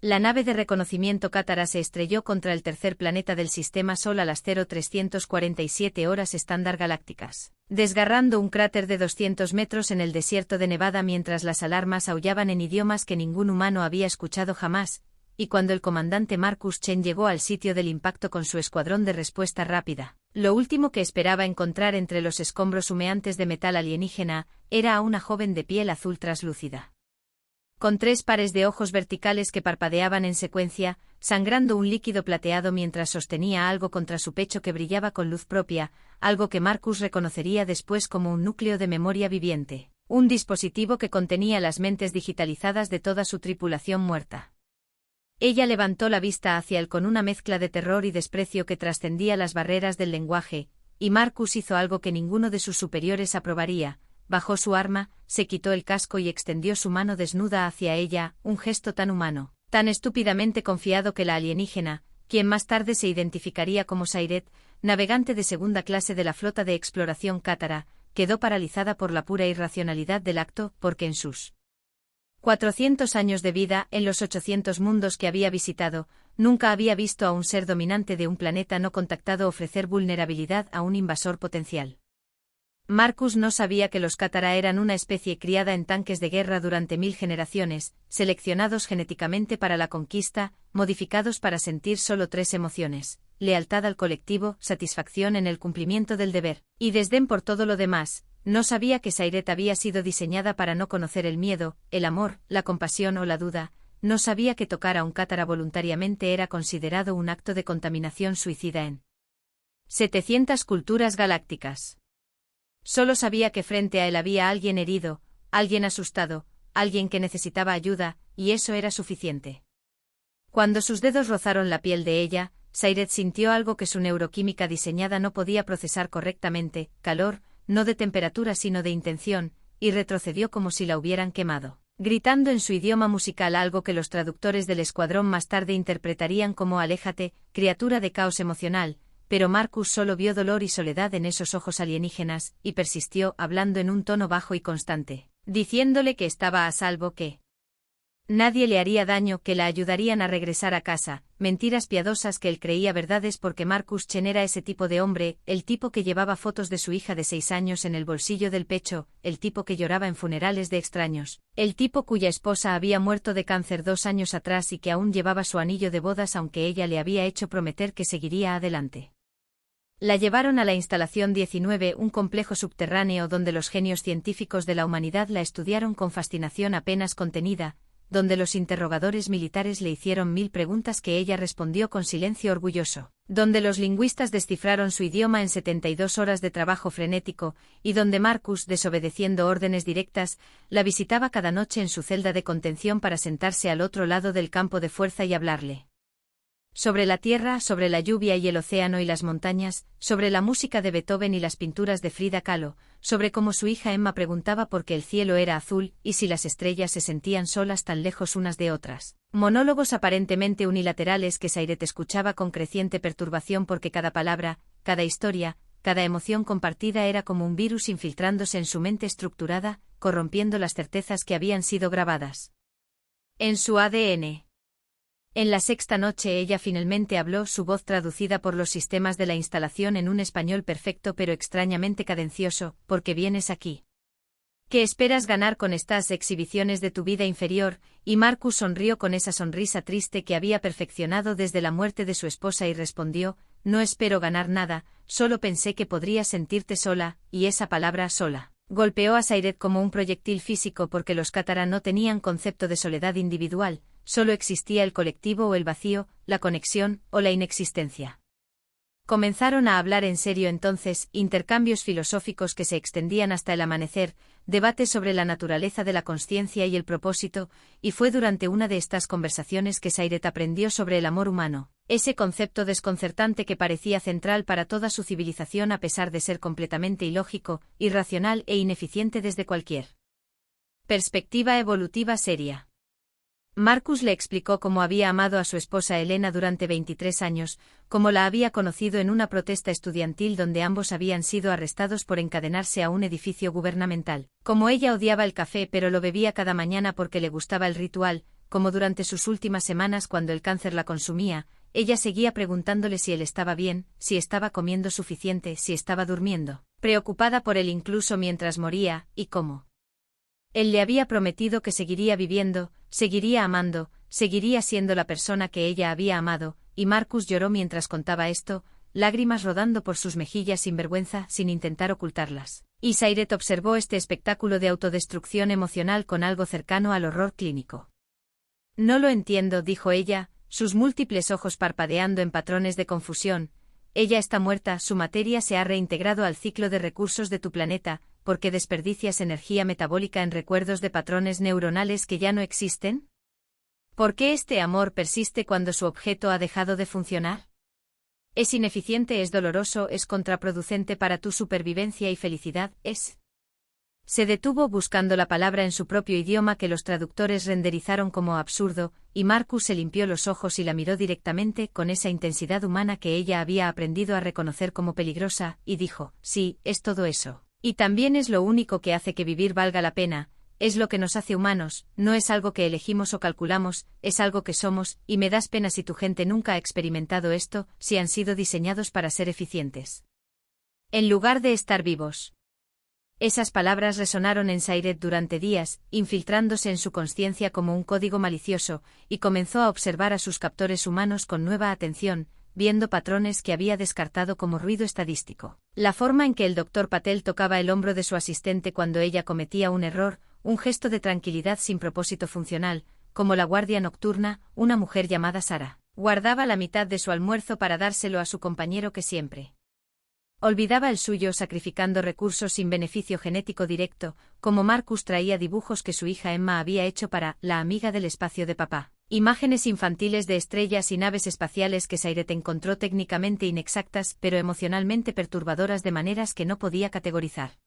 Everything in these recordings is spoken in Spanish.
La nave de reconocimiento Cátara se estrelló contra el tercer planeta del Sistema Sol a las 0347 horas estándar galácticas, desgarrando un cráter de 200 metros en el desierto de Nevada mientras las alarmas aullaban en idiomas que ningún humano había escuchado jamás, y cuando el comandante Marcus Chen llegó al sitio del impacto con su escuadrón de respuesta rápida, lo último que esperaba encontrar entre los escombros humeantes de metal alienígena era a una joven de piel azul traslúcida, con 3 pares de ojos verticales que parpadeaban en secuencia, sangrando un líquido plateado mientras sostenía algo contra su pecho que brillaba con luz propia, algo que Marcus reconocería después como un núcleo de memoria viviente, un dispositivo que contenía las mentes digitalizadas de toda su tripulación muerta. Ella levantó la vista hacia él con una mezcla de terror y desprecio que trascendía las barreras del lenguaje, y Marcus hizo algo que ninguno de sus superiores aprobaría. Bajó su arma, se quitó el casco y extendió su mano desnuda hacia ella, un gesto tan humano, tan estúpidamente confiado que la alienígena, quien más tarde se identificaría como Sayret, navegante de segunda clase de la flota de exploración Cátara, quedó paralizada por la pura irracionalidad del acto, porque en sus 400 años de vida, en los 800 mundos que había visitado, nunca había visto a un ser dominante de un planeta no contactado ofrecer vulnerabilidad a un invasor potencial. Marcus no sabía que los Cátara eran una especie criada en tanques de guerra durante 1000 generaciones, seleccionados genéticamente para la conquista, modificados para sentir solo 3 emociones: lealtad al colectivo, satisfacción en el cumplimiento del deber, y desdén por todo lo demás. No sabía que Sayret había sido diseñada para no conocer el miedo, el amor, la compasión o la duda. No sabía que tocar a un Cátara voluntariamente era considerado un acto de contaminación suicida en 700 culturas galácticas. Solo sabía que frente a él había alguien herido, alguien asustado, alguien que necesitaba ayuda, y eso era suficiente. Cuando sus dedos rozaron la piel de ella, Sayret sintió algo que su neuroquímica diseñada no podía procesar correctamente: calor, no de temperatura sino de intención, y retrocedió como si la hubieran quemado, gritando en su idioma musical algo que los traductores del escuadrón más tarde interpretarían como «aléjate, criatura de caos emocional». Pero Marcus solo vio dolor y soledad en esos ojos alienígenas, y persistió, hablando en un tono bajo y constante, diciéndole que estaba a salvo, que nadie le haría daño, que la ayudarían a regresar a casa, mentiras piadosas que él creía verdades porque Marcus Chen era ese tipo de hombre, el tipo que llevaba fotos de su hija de 6 años en el bolsillo del pecho, el tipo que lloraba en funerales de extraños, el tipo cuya esposa había muerto de cáncer 2 años atrás y que aún llevaba su anillo de bodas aunque ella le había hecho prometer que seguiría adelante. La llevaron a la instalación 19, un complejo subterráneo donde los genios científicos de la humanidad la estudiaron con fascinación apenas contenida, donde los interrogadores militares le hicieron 1000 preguntas que ella respondió con silencio orgulloso, donde los lingüistas descifraron su idioma en 72 horas de trabajo frenético, y donde Marcus, desobedeciendo órdenes directas, la visitaba cada noche en su celda de contención para sentarse al otro lado del campo de fuerza y hablarle sobre la tierra, sobre la lluvia y el océano y las montañas, sobre la música de Beethoven y las pinturas de Frida Kahlo, sobre cómo su hija Emma preguntaba por qué el cielo era azul y si las estrellas se sentían solas tan lejos unas de otras. Monólogos aparentemente unilaterales que Sayret escuchaba con creciente perturbación porque cada palabra, cada historia, cada emoción compartida era como un virus infiltrándose en su mente estructurada, corrompiendo las certezas que habían sido grabadas en su ADN. En la sexta noche ella finalmente habló, su voz traducida por los sistemas de la instalación en un español perfecto pero extrañamente cadencioso: ¿por qué vienes aquí? ¿Qué esperas ganar con estas exhibiciones de tu vida inferior? Y Marcus sonrió con esa sonrisa triste que había perfeccionado desde la muerte de su esposa y respondió: no espero ganar nada, solo pensé que podrías sentirte sola, y esa palabra sola golpeó a Sayret como un proyectil físico porque los Cátara no tenían concepto de soledad individual. Solo existía el colectivo o el vacío, la conexión o la inexistencia. Comenzaron a hablar en serio entonces, intercambios filosóficos que se extendían hasta el amanecer, debates sobre la naturaleza de la consciencia y el propósito, y fue durante una de estas conversaciones que Sayret aprendió sobre el amor humano, ese concepto desconcertante que parecía central para toda su civilización a pesar de ser completamente ilógico, irracional e ineficiente desde cualquier perspectiva evolutiva seria. Marcus le explicó cómo había amado a su esposa Elena durante 23 años, cómo la había conocido en una protesta estudiantil donde ambos habían sido arrestados por encadenarse a un edificio gubernamental, cómo ella odiaba el café pero lo bebía cada mañana porque le gustaba el ritual, como durante sus últimas semanas cuando el cáncer la consumía, ella seguía preguntándole si él estaba bien, si estaba comiendo suficiente, si estaba durmiendo, preocupada por él incluso mientras moría, y cómo. Él le había prometido que seguiría viviendo, seguiría amando, seguiría siendo la persona que ella había amado, y Marcus lloró mientras contaba esto, lágrimas rodando por sus mejillas sin vergüenza, sin intentar ocultarlas. Y Sayret observó este espectáculo de autodestrucción emocional con algo cercano al horror clínico. No lo entiendo, dijo ella, sus múltiples ojos parpadeando en patrones de confusión. Ella está muerta, su materia se ha reintegrado al ciclo de recursos de tu planeta, ¿por qué desperdicias energía metabólica en recuerdos de patrones neuronales que ya no existen? ¿Por qué este amor persiste cuando su objeto ha dejado de funcionar? Es ineficiente, es doloroso, es contraproducente para tu supervivencia y felicidad, es. Se detuvo buscando la palabra en su propio idioma que los traductores renderizaron como absurdo, y Marcus se limpió los ojos y la miró directamente con esa intensidad humana que ella había aprendido a reconocer como peligrosa, y dijo, sí, es todo eso. Y también es lo único que hace que vivir valga la pena, es lo que nos hace humanos, no es algo que elegimos o calculamos, es algo que somos, y me das pena si tu gente nunca ha experimentado esto, si han sido diseñados para ser eficientes. En lugar de estar vivos. Esas palabras resonaron en Sayret durante días, infiltrándose en su conciencia como un código malicioso, y comenzó a observar a sus captores humanos con nueva atención, viendo patrones que había descartado como ruido estadístico. La forma en que el Dr. Patel tocaba el hombro de su asistente cuando ella cometía un error, un gesto de tranquilidad sin propósito funcional, como la guardia nocturna, una mujer llamada Sara. Guardaba la mitad de su almuerzo para dárselo a su compañero que siempre olvidaba el suyo sacrificando recursos sin beneficio genético directo, como Marcus traía dibujos que su hija Emma había hecho para la amiga del espacio de papá. Imágenes infantiles de estrellas y naves espaciales que Sayret encontró técnicamente inexactas pero emocionalmente perturbadoras de maneras que no podía categorizar.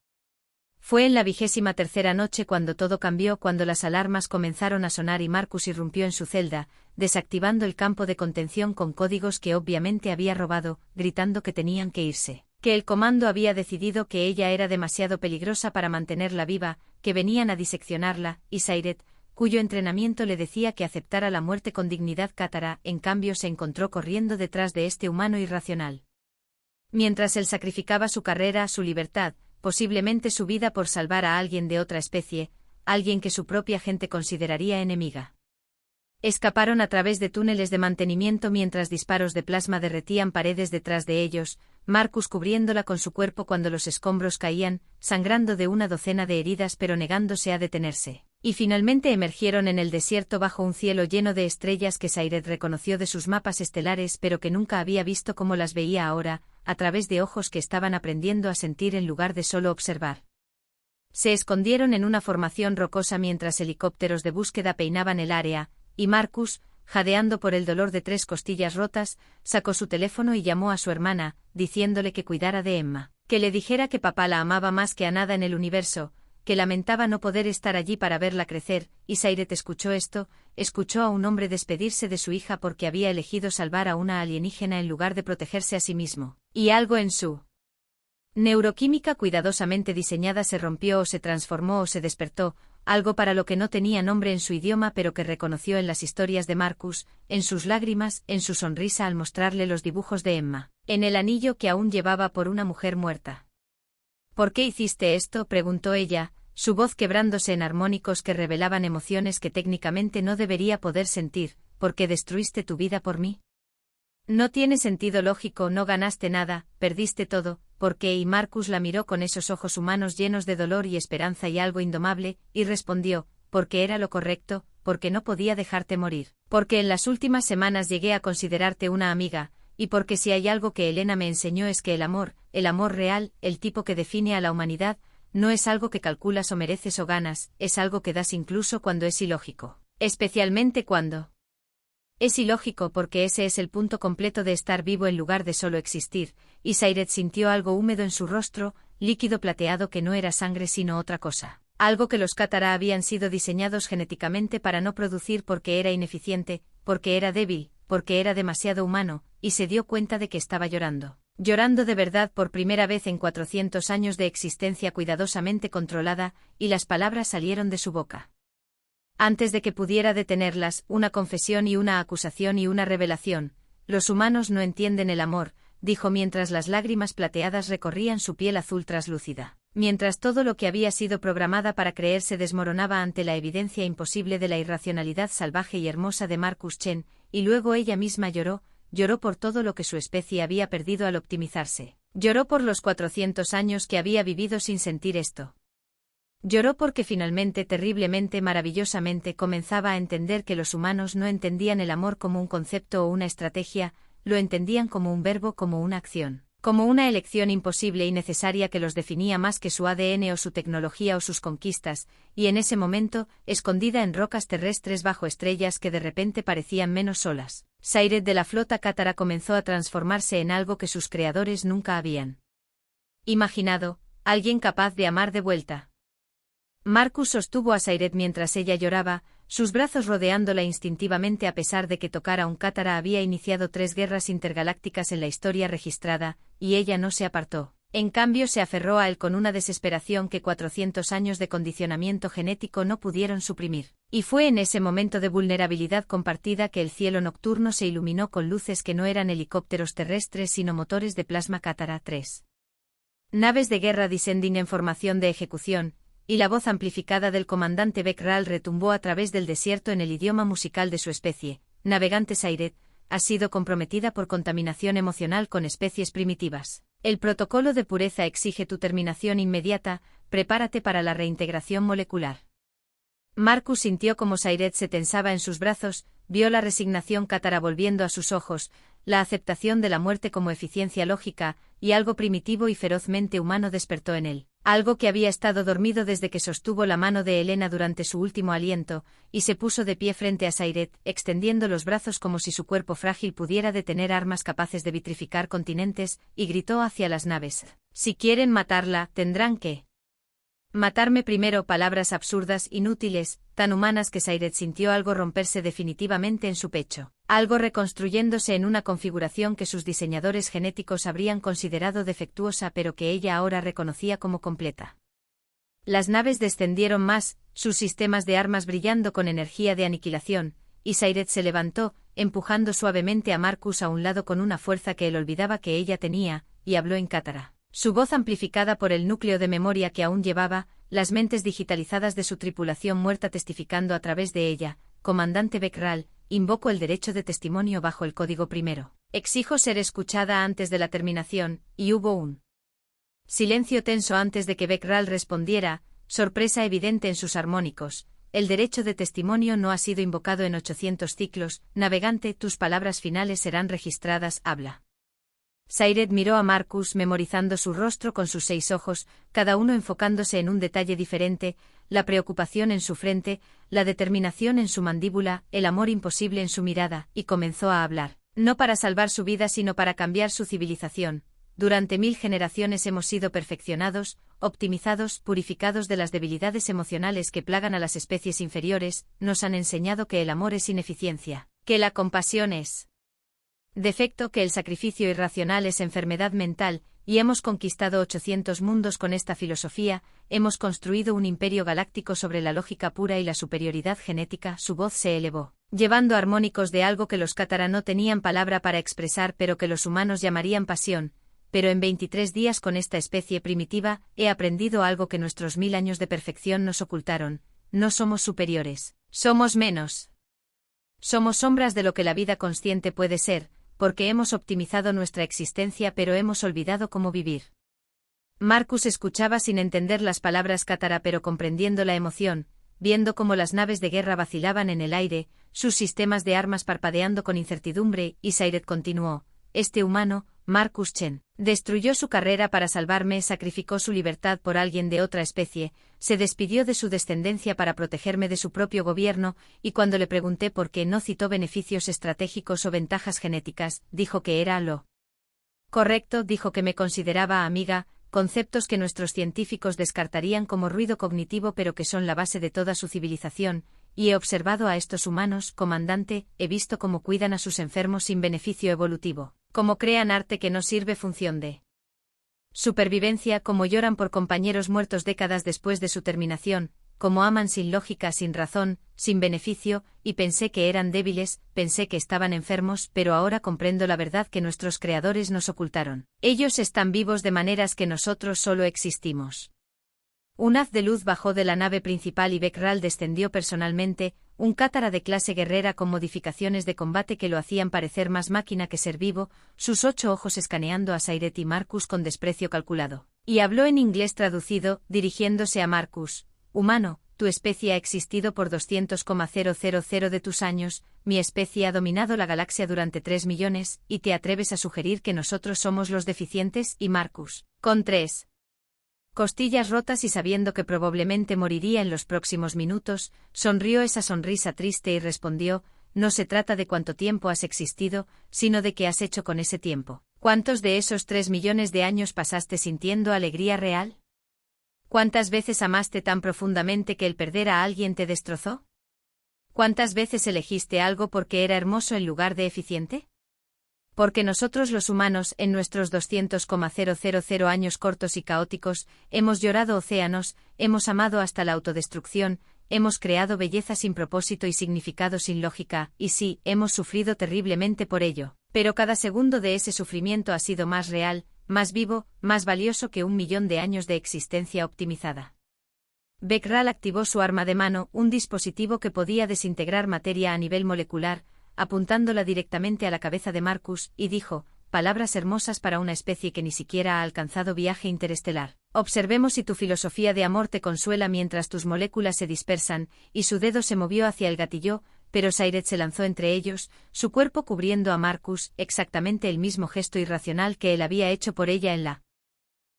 Fue en la 23ª noche cuando todo cambió, cuando las alarmas comenzaron a sonar y Marcus irrumpió en su celda, desactivando el campo de contención con códigos que obviamente había robado, gritando que tenían que irse, que el comando había decidido que ella era demasiado peligrosa para mantenerla viva, que venían a diseccionarla, y Sayret, cuyo entrenamiento le decía que aceptara la muerte con dignidad cátara, en cambio se encontró corriendo detrás de este humano irracional. Mientras él sacrificaba su carrera, su libertad, posiblemente su vida por salvar a alguien de otra especie, alguien que su propia gente consideraría enemiga. Escaparon a través de túneles de mantenimiento mientras disparos de plasma derretían paredes detrás de ellos, Marcus cubriéndola con su cuerpo cuando los escombros caían, sangrando de una docena de heridas pero negándose a detenerse. Y finalmente emergieron en el desierto bajo un cielo lleno de estrellas que Sayret reconoció de sus mapas estelares pero que nunca había visto como las veía ahora, a través de ojos que estaban aprendiendo a sentir en lugar de solo observar. Se escondieron en una formación rocosa mientras helicópteros de búsqueda peinaban el área, y Marcus, jadeando por el dolor de 3 costillas rotas, sacó su teléfono y llamó a su hermana, diciéndole que cuidara de Emma, que le dijera que papá la amaba más que a nada en el universo, que lamentaba no poder estar allí para verla crecer, y Sayret escuchó esto, escuchó a un hombre despedirse de su hija porque había elegido salvar a una alienígena en lugar de protegerse a sí mismo, y algo en su neuroquímica cuidadosamente diseñada se rompió o se transformó o se despertó, algo para lo que no tenía nombre en su idioma pero que reconoció en las historias de Marcus, en sus lágrimas, en su sonrisa al mostrarle los dibujos de Emma, en el anillo que aún llevaba por una mujer muerta. ¿Por qué hiciste esto?, preguntó ella, su voz quebrándose en armónicos que revelaban emociones que técnicamente no debería poder sentir. ¿Por qué destruiste tu vida por mí? No tiene sentido lógico, no ganaste nada, perdiste todo. ¿Por qué? Y Marcus la miró con esos ojos humanos llenos de dolor y esperanza y algo indomable, y respondió, porque era lo correcto, porque no podía dejarte morir, porque en las últimas semanas llegué a considerarte una amiga, y porque si hay algo que Elena me enseñó es que el amor real, el tipo que define a la humanidad, no es algo que calculas o mereces o ganas, es algo que das incluso cuando es ilógico, especialmente cuando es ilógico porque ese es el punto completo de estar vivo en lugar de solo existir, y Sayret sintió algo húmedo en su rostro, líquido plateado que no era sangre sino otra cosa. Algo que los Katara habían sido diseñados genéticamente para no producir porque era ineficiente, porque era débil, porque era demasiado humano, y se dio cuenta de que estaba llorando. Llorando de verdad por primera vez en 400 años de existencia cuidadosamente controlada, y las palabras salieron de su boca. Antes de que pudiera detenerlas, una confesión y una acusación y una revelación. Los humanos no entienden el amor, dijo mientras las lágrimas plateadas recorrían su piel azul traslúcida. Mientras todo lo que había sido programada para creer se desmoronaba ante la evidencia imposible de la irracionalidad salvaje y hermosa de Marcus Chen, y luego ella misma lloró por todo lo que su especie había perdido al optimizarse. Lloró por los 400 años que había vivido sin sentir esto. Lloró porque finalmente, terriblemente, maravillosamente, comenzaba a entender que los humanos no entendían el amor como un concepto o una estrategia, lo entendían como un verbo, como una acción, como una elección imposible y necesaria que los definía más que su ADN o su tecnología o sus conquistas, y en ese momento, escondida en rocas terrestres bajo estrellas que de repente parecían menos solas, Sayret de la flota cátara comenzó a transformarse en algo que sus creadores nunca habían imaginado, alguien capaz de amar de vuelta. Marcus sostuvo a Sayret mientras ella lloraba, sus brazos rodeándola instintivamente a pesar de que tocar a un cátara había iniciado 3 guerras intergalácticas en la historia registrada, y ella no se apartó. En cambio se aferró a él con una desesperación que 400 años de condicionamiento genético no pudieron suprimir. Y fue en ese momento de vulnerabilidad compartida que el cielo nocturno se iluminó con luces que no eran helicópteros terrestres sino motores de plasma Cátara 3. Naves de guerra descending en formación de ejecución, y la voz amplificada del comandante Bekral retumbó a través del desierto en el idioma musical de su especie. Navegante Sayret, has sido comprometida por contaminación emocional con especies primitivas. El protocolo de pureza exige tu terminación inmediata, prepárate para la reintegración molecular. Marcus sintió como Sayret se tensaba en sus brazos, vio la resignación cátara volviendo a sus ojos, la aceptación de la muerte como eficiencia lógica, y algo primitivo y ferozmente humano despertó en él. Algo que había estado dormido desde que sostuvo la mano de Helena durante su último aliento, y se puso de pie frente a Sayret, extendiendo los brazos como si su cuerpo frágil pudiera detener armas capaces de vitrificar continentes, y gritó hacia las naves. Si quieren matarla, tendrán que matarme primero. Palabras absurdas, inútiles, tan humanas que Sayret sintió algo romperse definitivamente en su pecho, algo reconstruyéndose en una configuración que sus diseñadores genéticos habrían considerado defectuosa pero que ella ahora reconocía como completa. Las naves descendieron más, sus sistemas de armas brillando con energía de aniquilación, y Sayret se levantó, empujando suavemente a Marcus a un lado con una fuerza que él olvidaba que ella tenía, y habló en cátara. Su voz amplificada por el núcleo de memoria que aún llevaba, las mentes digitalizadas de su tripulación muerta testificando a través de ella. Comandante Bekral, invoco el derecho de testimonio bajo el código primero. Exijo ser escuchada antes de la terminación, y hubo un silencio tenso antes de que Bekral respondiera, sorpresa evidente en sus armónicos. El derecho de testimonio no ha sido invocado en 800 ciclos, navegante, tus palabras finales serán registradas, habla. Sayret miró a Marcus memorizando su rostro con sus 6 ojos, cada uno enfocándose en un detalle diferente, la preocupación en su frente, la determinación en su mandíbula, el amor imposible en su mirada, y comenzó a hablar. No para salvar su vida sino para cambiar su civilización. Durante 1000 generaciones hemos sido perfeccionados, optimizados, purificados de las debilidades emocionales que plagan a las especies inferiores, nos han enseñado que el amor es ineficiencia, que la compasión es defecto, que el sacrificio irracional es enfermedad mental, y hemos conquistado 800 mundos con esta filosofía, hemos construido un imperio galáctico sobre la lógica pura y la superioridad genética. Su voz se elevó, llevando armónicos de algo que los cátara no tenían palabra para expresar pero que los humanos llamarían pasión. Pero en 23 días con esta especie primitiva, he aprendido algo que nuestros 1000 años de perfección nos ocultaron. No somos superiores, somos menos. Somos sombras de lo que la vida consciente puede ser, porque hemos optimizado nuestra existencia pero hemos olvidado cómo vivir. Marcus escuchaba sin entender las palabras cátara pero comprendiendo la emoción, viendo cómo las naves de guerra vacilaban en el aire, sus sistemas de armas parpadeando con incertidumbre, y Sayret continuó. Este humano, Marcus Chen, destruyó su carrera para salvarme, sacrificó su libertad por alguien de otra especie, se despidió de su descendencia para protegerme de su propio gobierno, y cuando le pregunté por qué no citó beneficios estratégicos o ventajas genéticas, dijo que era lo correcto, dijo que me consideraba amiga, conceptos que nuestros científicos descartarían como ruido cognitivo pero que son la base de toda su civilización. Y he observado a estos humanos, comandante, he visto cómo cuidan a sus enfermos sin beneficio evolutivo, cómo crean arte que no sirve función de supervivencia, cómo lloran por compañeros muertos décadas después de su terminación, como aman sin lógica, sin razón, sin beneficio, y pensé que eran débiles, pensé que estaban enfermos, pero ahora comprendo la verdad que nuestros creadores nos ocultaron. Ellos están vivos de maneras que nosotros solo existimos. Un haz de luz bajó de la nave principal y Beckral descendió personalmente, un cátara de clase guerrera con modificaciones de combate que lo hacían parecer más máquina que ser vivo, sus 8 ojos escaneando a Sayret y Marcus con desprecio calculado. Y habló en inglés traducido, dirigiéndose a Marcus: humano, tu especie ha existido por 200,000 de tus años, mi especie ha dominado la galaxia durante 3 millones, y te atreves a sugerir que nosotros somos los deficientes. Y Marcus, con 3 costillas rotas y sabiendo que probablemente moriría en los próximos minutos, sonrió esa sonrisa triste y respondió: no se trata de cuánto tiempo has existido, sino de qué has hecho con ese tiempo. ¿Cuántos de esos 3 millones de años pasaste sintiendo alegría real? ¿Cuántas veces amaste tan profundamente que el perder a alguien te destrozó? ¿Cuántas veces elegiste algo porque era hermoso en lugar de eficiente? Porque nosotros los humanos, en nuestros 200,000 años cortos y caóticos, hemos llorado océanos, hemos amado hasta la autodestrucción, hemos creado belleza sin propósito y significado sin lógica, y sí, hemos sufrido terriblemente por ello, pero cada segundo de ese sufrimiento ha sido más real, más vivo, más valioso que 1 millón de años de existencia optimizada. Beckral activó su arma de mano, un dispositivo que podía desintegrar materia a nivel molecular, apuntándola directamente a la cabeza de Marcus, y dijo: palabras hermosas para una especie que ni siquiera ha alcanzado viaje interestelar. Observemos si tu filosofía de amor te consuela mientras tus moléculas se dispersan, y su dedo se movió hacia el gatillo, pero Sayret se lanzó entre ellos, su cuerpo cubriendo a Marcus, exactamente el mismo gesto irracional que él había hecho por ella en la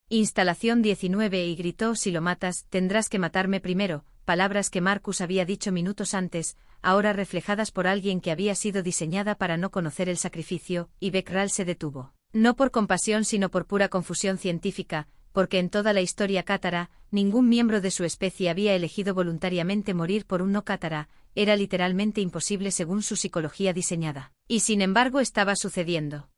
instalación 19, y gritó: si lo matas, tendrás que matarme primero. Palabras que Marcus había dicho minutos antes, ahora reflejadas por alguien que había sido diseñada para no conocer el sacrificio, y Beckral se detuvo. No por compasión sino por pura confusión científica, porque en toda la historia cátara, ningún miembro de su especie había elegido voluntariamente morir por un no cátara, era literalmente imposible según su psicología diseñada. Y sin embargo estaba sucediendo.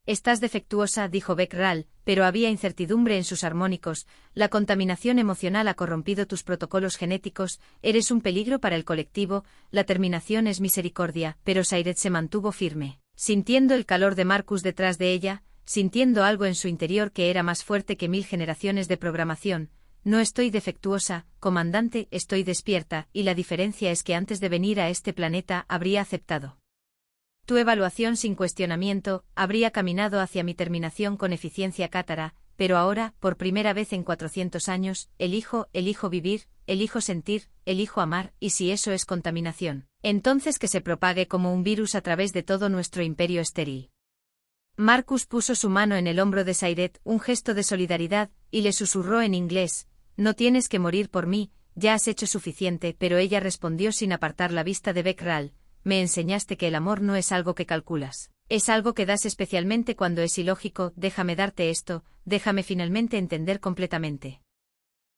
Estás defectuosa, dijo Beckral, pero había incertidumbre en sus armónicos, la contaminación emocional ha corrompido tus protocolos genéticos, eres un peligro para el colectivo, la terminación es misericordia, pero Sayret se mantuvo firme, sintiendo el calor de Marcus detrás de ella, sintiendo algo en su interior que era más fuerte que 1000 generaciones de programación. No estoy defectuosa, comandante, estoy despierta, y la diferencia es que antes de venir a este planeta habría aceptado tu evaluación sin cuestionamiento, habría caminado hacia mi terminación con eficiencia cátara, pero ahora, por primera vez en 400 años, elijo vivir, elijo sentir, elijo amar, y si eso es contaminación, entonces que se propague como un virus a través de todo nuestro imperio estéril. Marcus puso su mano en el hombro de Sayret, un gesto de solidaridad, y le susurró en inglés: no tienes que morir por mí, ya has hecho suficiente, pero ella respondió sin apartar la vista de Beckral: me enseñaste que el amor no es algo que calculas, es algo que das especialmente cuando es ilógico. Déjame darte esto, déjame finalmente entender completamente.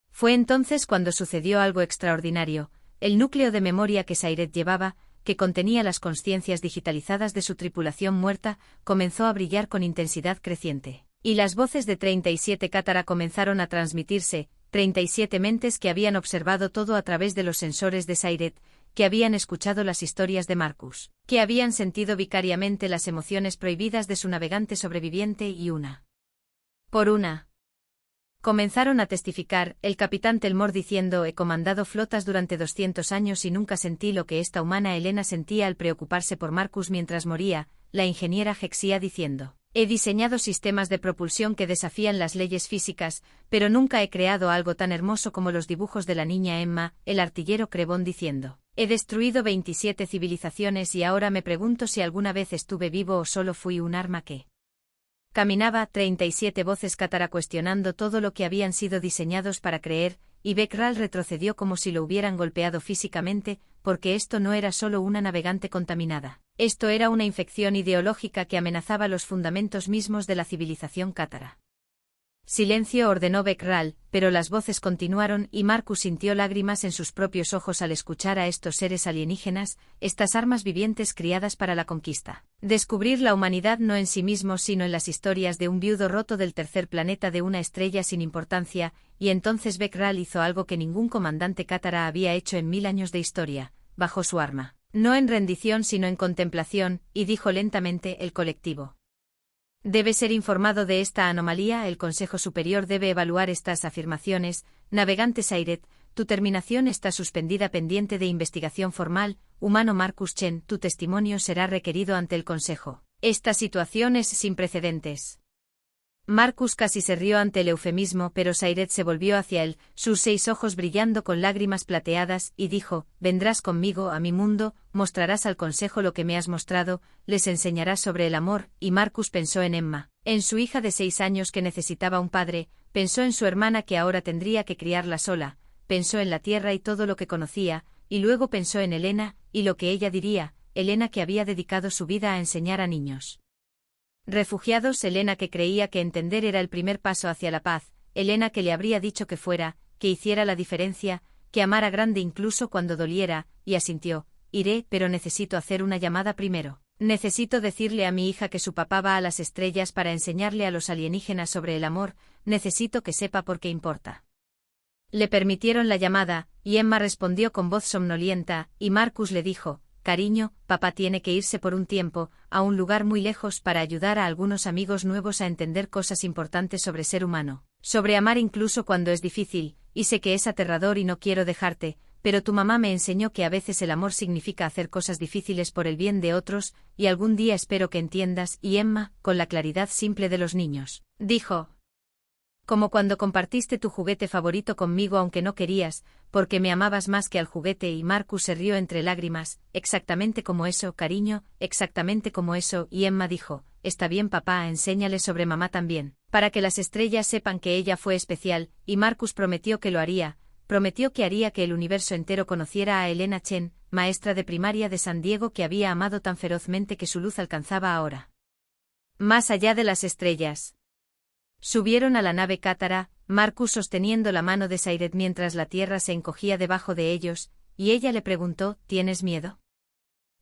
Fue entonces cuando sucedió algo extraordinario. El núcleo de memoria que Sayret llevaba, que contenía las consciencias digitalizadas de su tripulación muerta, comenzó a brillar con intensidad creciente. Y las voces de 37 cátara comenzaron a transmitirse, 37 mentes que habían observado todo a través de los sensores de Sayret, que habían escuchado las historias de Marcus, que habían sentido vicariamente las emociones prohibidas de su navegante sobreviviente y una por una comenzaron a testificar, el capitán Telmor diciendo: he comandado flotas durante 200 años y nunca sentí lo que esta humana Helena sentía al preocuparse por Marcus mientras moría, la ingeniera Hexia diciendo: he diseñado sistemas de propulsión que desafían las leyes físicas, pero nunca he creado algo tan hermoso como los dibujos de la niña Emma, el artillero Crebón diciendo: he destruido 27 civilizaciones y ahora me pregunto si alguna vez estuve vivo o solo fui un arma que caminaba. 37 voces cátara cuestionando todo lo que habían sido diseñados para creer, y Beckral retrocedió como si lo hubieran golpeado físicamente, porque esto no era solo una navegante contaminada. Esto era una infección ideológica que amenazaba los fundamentos mismos de la civilización cátara. Silencio, ordenó Beckral, pero las voces continuaron y Marcus sintió lágrimas en sus propios ojos al escuchar a estos seres alienígenas, estas armas vivientes criadas para la conquista. Descubrir la humanidad no en sí mismo sino en las historias de un viudo roto del tercer planeta de una estrella sin importancia, y entonces Bekral hizo algo que ningún comandante cátara había hecho en 1000 años de historia: bajó su arma. No en rendición sino en contemplación, y dijo lentamente: el colectivo debe ser informado de esta anomalía, el Consejo Superior debe evaluar estas afirmaciones. Navegante Sayret, tu terminación está suspendida pendiente de investigación formal. Humano Marcus Chen, tu testimonio será requerido ante el Consejo. Esta situación es sin precedentes. Marcus casi se rió ante el eufemismo, pero Sayret se volvió hacia él, sus 6 ojos brillando con lágrimas plateadas, y dijo: vendrás conmigo a mi mundo, mostrarás al consejo lo que me has mostrado, les enseñarás sobre el amor. Y Marcus pensó en Emma, en su hija de 6 años que necesitaba un padre, pensó en su hermana que ahora tendría que criarla sola, pensó en la tierra y todo lo que conocía, y luego pensó en Helena, y lo que ella diría, Helena que había dedicado su vida a enseñar a niños refugiados, Helena que creía que entender era el primer paso hacia la paz, Helena que le habría dicho que fuera, que hiciera la diferencia, que amara grande incluso cuando doliera, y asintió: iré, pero necesito hacer una llamada primero. Necesito decirle a mi hija que su papá va a las estrellas para enseñarle a los alienígenas sobre el amor, necesito que sepa por qué importa. Le permitieron la llamada, y Emma respondió con voz somnolienta, y Marcus le dijo: cariño, papá tiene que irse por un tiempo, a un lugar muy lejos para ayudar a algunos amigos nuevos a entender cosas importantes sobre ser humano, sobre amar incluso cuando es difícil, y sé que es aterrador y no quiero dejarte, pero tu mamá me enseñó que a veces el amor significa hacer cosas difíciles por el bien de otros, y algún día espero que entiendas. Y Emma, con la claridad simple de los niños, dijo: como cuando compartiste tu juguete favorito conmigo aunque no querías, porque me amabas más que al juguete. Y Marcus se rió entre lágrimas: exactamente como eso, cariño, exactamente como eso. Y Emma dijo: está bien papá, enséñale sobre mamá también, para que las estrellas sepan que ella fue especial. Y Marcus prometió que lo haría, prometió que haría que el universo entero conociera a Helena Chen, maestra de primaria de San Diego que había amado tan ferozmente que su luz alcanzaba ahora más allá de las estrellas. Subieron a la nave cátara, Marcus sosteniendo la mano de Sayret mientras la tierra se encogía debajo de ellos, y ella le preguntó: ¿tienes miedo?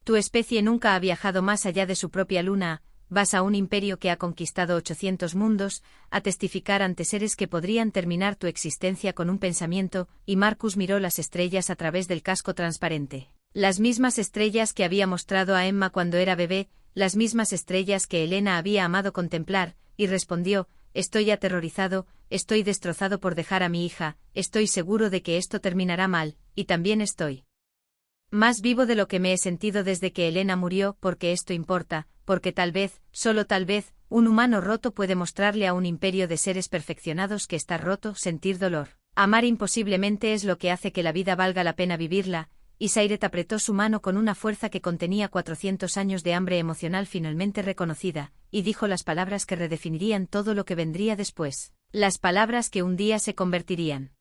Tu especie nunca ha viajado más allá de su propia luna, vas a un imperio que ha conquistado 800 mundos, a testificar ante seres que podrían terminar tu existencia con un pensamiento. Y Marcus miró las estrellas a través del casco transparente. Las mismas estrellas que había mostrado a Emma cuando era bebé, las mismas estrellas que Helena había amado contemplar, y respondió: estoy aterrorizado, estoy destrozado por dejar a mi hija, estoy seguro de que esto terminará mal, y también estoy más vivo de lo que me he sentido desde que Helena murió, porque esto importa, porque tal vez, solo tal vez, un humano roto puede mostrarle a un imperio de seres perfeccionados que está roto, sentir dolor. Amar imposiblemente es lo que hace que la vida valga la pena vivirla. Y Sayret apretó su mano con una fuerza que contenía 400 años de hambre emocional finalmente reconocida, y dijo las palabras que redefinirían todo lo que vendría después, las palabras que un día se convertirían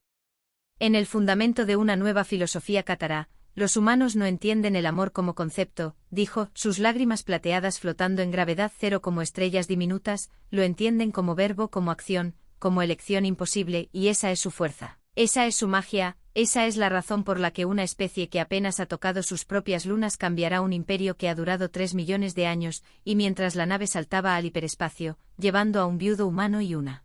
en el fundamento de una nueva filosofía cátara. Los humanos no entienden el amor como concepto, dijo, sus lágrimas plateadas flotando en gravedad cero como estrellas diminutas, lo entienden como verbo, como acción, como elección imposible, y esa es su fuerza. Esa es su magia, esa es la razón por la que una especie que apenas ha tocado sus propias lunas cambiará un imperio que ha durado 3 millones de años. Y mientras la nave saltaba al hiperespacio, llevando a un viudo humano y una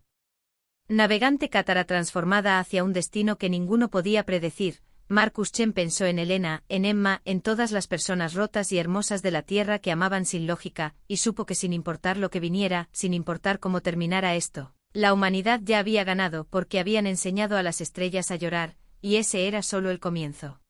navegante cátara transformada hacia un destino que ninguno podía predecir, Marcus Chen pensó en Helena, en Emma, en todas las personas rotas y hermosas de la Tierra que amaban sin lógica, y supo que sin importar lo que viniera, sin importar cómo terminara esto, la humanidad ya había ganado porque habían enseñado a las estrellas a llorar, y ese era solo el comienzo.